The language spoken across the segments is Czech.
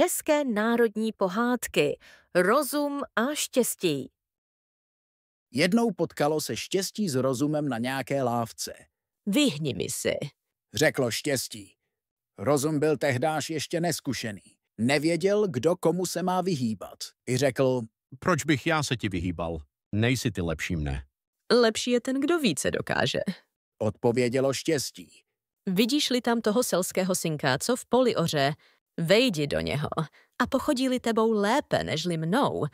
České národní pohádky Rozum a štěstí. Jednou potkalo se štěstí s rozumem na nějaké lávce. Vyhni mi si. Řeklo štěstí. Rozum byl tehdáž ještě neskušený. Nevěděl, kdo komu se má vyhýbat. I řekl, Proč bych já se ti vyhýbal? Nejsi ty lepší mne. Lepší je ten, kdo více dokáže. odpovědělo štěstí. Vidíš-li tam toho selského synka, co v poli oře, vejdi do něho a pochodí-li tebou lépe nežli mnou,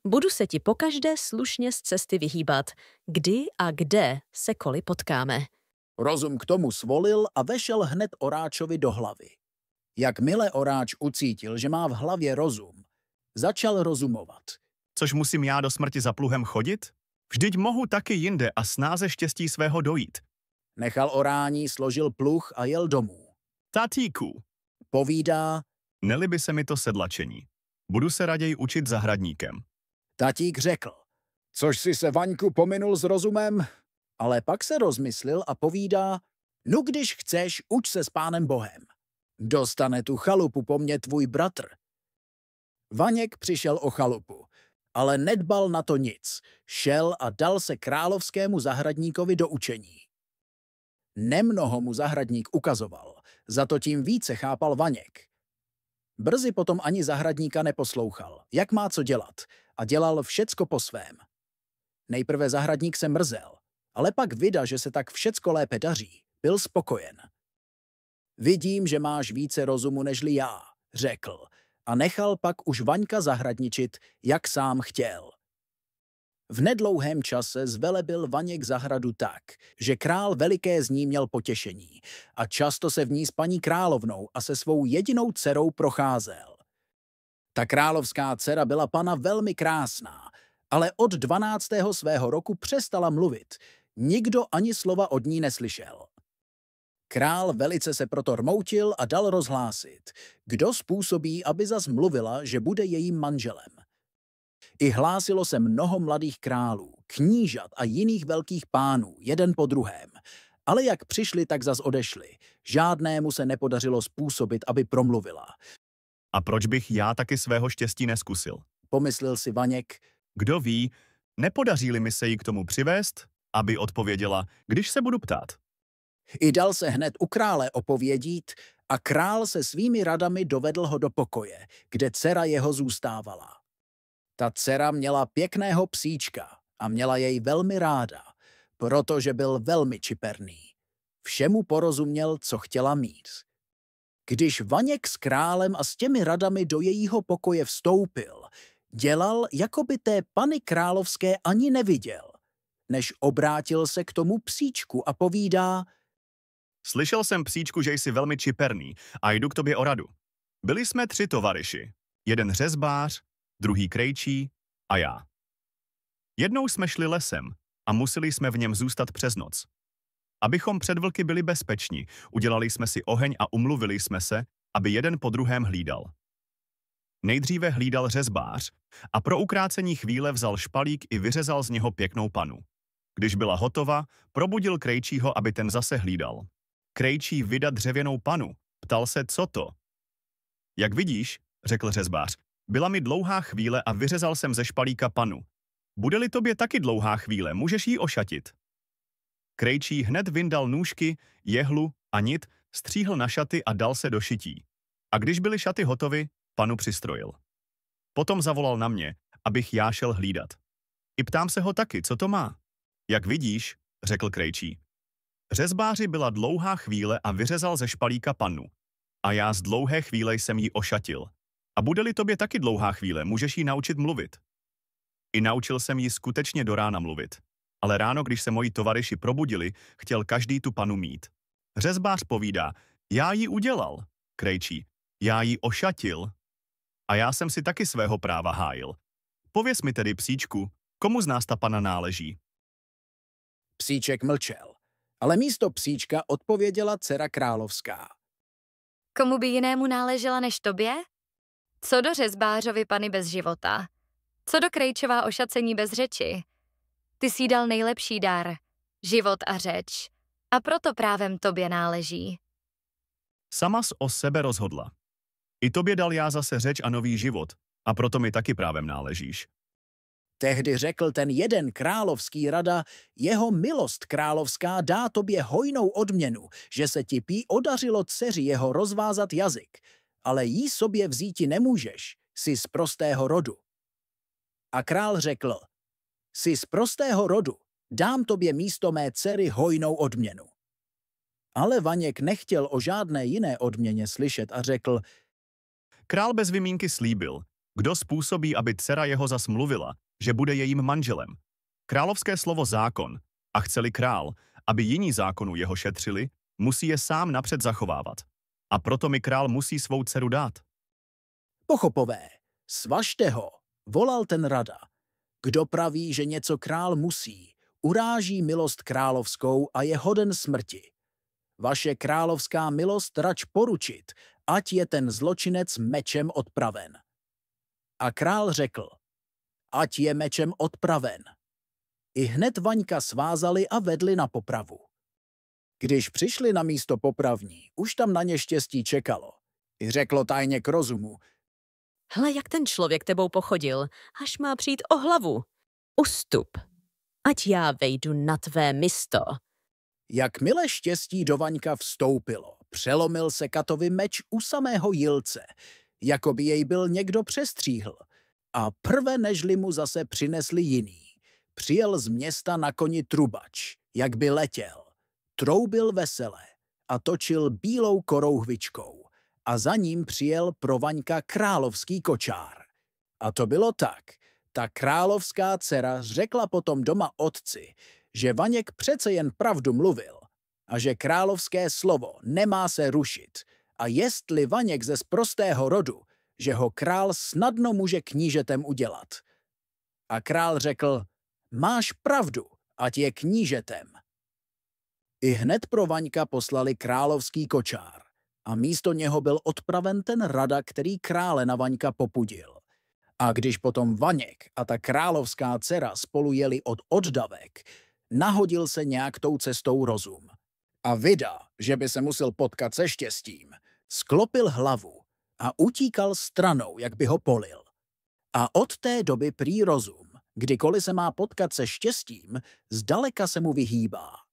budu se ti pokaždé slušně z cesty vyhýbat, kdy a kde se koli potkáme. Rozum k tomu svolil a vešel hned oráčovi do hlavy. Jakmile oráč ucítil, že má v hlavě rozum, začal rozumovat. Což musím já do smrti za pluhem chodit? Vždyť mohu taky jinde a snáze štěstí svého dojít. Nechal orání, složil pluh a jel domů. Tatíku, Povídá, nelíbí se mi to sedlačení. Budu se raději učit zahradníkem. tatík řekl, což si se, Vaňku, pominul s rozumem? Ale pak se rozmyslil a povídá, no když chceš, uč se s Pánem Bohem. Dostane tu chalupu po mně tvůj bratr. Vaněk přišel o chalupu, ale nedbal na to nic. Šel a dal se královskému zahradníkovi do učení. Nemnoho mu zahradník ukazoval, za to tím více chápal Vaněk. Brzy potom ani zahradníka neposlouchal, jak má co dělat, a dělal všecko po svém. Nejprve zahradník se mrzel, ale pak vida, že se tak všecko lépe daří, byl spokojen. Vidím, že máš více rozumu nežli já, řekl, a nechal pak už Vaňka zahradničit, jak sám chtěl. V nedlouhém čase zvelebil Vaněk zahradu tak, že král veliké z ní měl potěšení a často se v ní s paní královnou a se svou jedinou dcerou procházel. Ta královská dcera byla pana velmi krásná, ale od 12. svého roku přestala mluvit. Nikdo ani slova od ní neslyšel. Král velice se proto rmoutil a dal rozhlásit, kdo způsobí, aby zas mluvila, že bude jejím manželem. I hlásilo se mnoho mladých králů, knížat a jiných velkých pánů, jeden po druhém. Ale jak přišli, tak zas odešli. Žádnému se nepodařilo způsobit, aby promluvila. A proč bych já taky svého štěstí neskusil? Pomyslel si Vaněk, Kdo ví, nepodaří-li mi se jí k tomu přivést, aby odpověděla, když se budu ptát. i dal se hned u krále opovědít a král se svými radami dovedl ho do pokoje, kde dcera jeho zůstávala. Ta dcera měla pěkného psíčka a měla jej velmi ráda, protože byl velmi čiperný. Všemu porozuměl, co chtěla mít. Když Vaněk s králem a s těmi radami do jejího pokoje vstoupil, dělal, jako by té pany královské ani neviděl, než obrátil se k tomu psíčku a povídá, Slyšel jsem, psíčku, že jsi velmi čiperný a jdu k tobě o radu. Byli jsme 3 tovaryši. Jeden řezbář, druhý krejčí a já. Jednou jsme šli lesem a museli jsme v něm zůstat přes noc. Abychom před vlky byli bezpeční, udělali jsme si oheň a umluvili jsme se, aby jeden po druhém hlídal. Nejdříve hlídal řezbář a pro ukrácení chvíle vzal špalík i vyřezal z něho pěknou panu. Když byla hotova, probudil krejčího, aby ten zase hlídal. Krejčí vydat dřevěnou panu, ptal se, co to. Jak vidíš, řekl řezbář, byla mi dlouhá chvíle a vyřezal jsem ze špalíka panu. Bude-li tobě taky dlouhá chvíle, můžeš jí ošatit. Krejčí hned vyndal nůžky, jehlu a nit, stříhl na šaty a dal se do šití. A když byly šaty hotovy, panu přistrojil. Potom zavolal na mě, abych já šel hlídat. I ptám se ho taky, co to má. Jak vidíš, řekl krejčí. Řezbáři byla dlouhá chvíle a vyřezal ze špalíka pannu. A já z dlouhé chvíle jsem jí ošatil. A bude-li tobě taky dlouhá chvíle, můžeš jí naučit mluvit. I naučil jsem ji skutečně do rána mluvit. Ale ráno, když se moji tovaryši probudili, chtěl každý tu panu mít. Řezbář povídá, já ji udělal. Krejčí, já ji ošatil. A já jsem si taky svého práva hájil. Pověz mi tedy, psíčku, komu z nás ta pana náleží? Psíček mlčel, ale místo psíčka odpověděla dcera královská. Komu by jinému náležela než tobě? Co do řezbářovi pany bez života? Co do krejčová ošacení bez řeči? Ty jsi dal nejlepší dar, život a řeč, a proto právem tobě náleží. Sama o sebe rozhodla. I tobě dal já zase řeč a nový život, a proto mi taky právem náležíš. Tehdy řekl ten jeden královský rada, jeho milost královská dá tobě hojnou odměnu, že se ti pí odařilo dceři jeho rozvázat jazyk, ale jí sobě vzíti nemůžeš, jsi z prostého rodu. A král řekl, jsi z prostého rodu, dám tobě místo mé dcery hojnou odměnu. Ale Vaněk nechtěl o žádné jiné odměně slyšet a řekl, Král bez vymínky slíbil, kdo způsobí, aby dcera jeho zas mluvila, že bude jejím manželem. Královské slovo zákon, a chce-li král, aby jiní zákonu jeho šetřili, musí je sám napřed zachovávat. A proto mi král musí svou dceru dát. pochopové, svažte ho, volal ten rada. Kdo praví, že něco král musí, uráží milost královskou a je hoden smrti. Vaše královská milost rač poručit, ať je ten zločinec mečem odpraven. A král řekl, ať je mečem odpraven. I hned Vaňka svázali a vedli na popravu. Když přišli na místo popravní, už tam na ně štěstí čekalo. I řeklo tajně k rozumu, Hle, jak ten člověk tebou pochodil, až má přijít o hlavu. Ustup, ať já vejdu na tvé místo. jakmile štěstí do Vaňka vstoupilo, přelomil se katovi meč u samého jilce, jako by jej byl někdo přestříhl. A prve nežli mu zase přinesli jiný. Přijel z města na koni trubač, jak by letěl. Troubil vesele a točil bílou korouhvičkou. A za ním přijel pro Vaňka královský kočár. A to bylo tak. Ta královská dcera řekla potom doma otci, že Vaněk přece jen pravdu mluvil a že královské slovo nemá se rušit a jestli Vaněk ze sprostého rodu, že ho král snadno může knížetem udělat. A král řekl, máš pravdu, ať je knížetem. I hned pro Vaňka poslali královský kočár a místo něho byl odpraven ten rada, který krále na Vaňka popudil. A když potom Vaněk a ta královská dcera spolu jeli od oddavek, nahodil se nějak tou cestou rozum. A vida, že by se musel potkat se štěstím, sklopil hlavu a utíkal stranou, jak by ho polil. A od té doby prý rozum, kdykoliv se má potkat se štěstím, zdaleka se mu vyhýbá.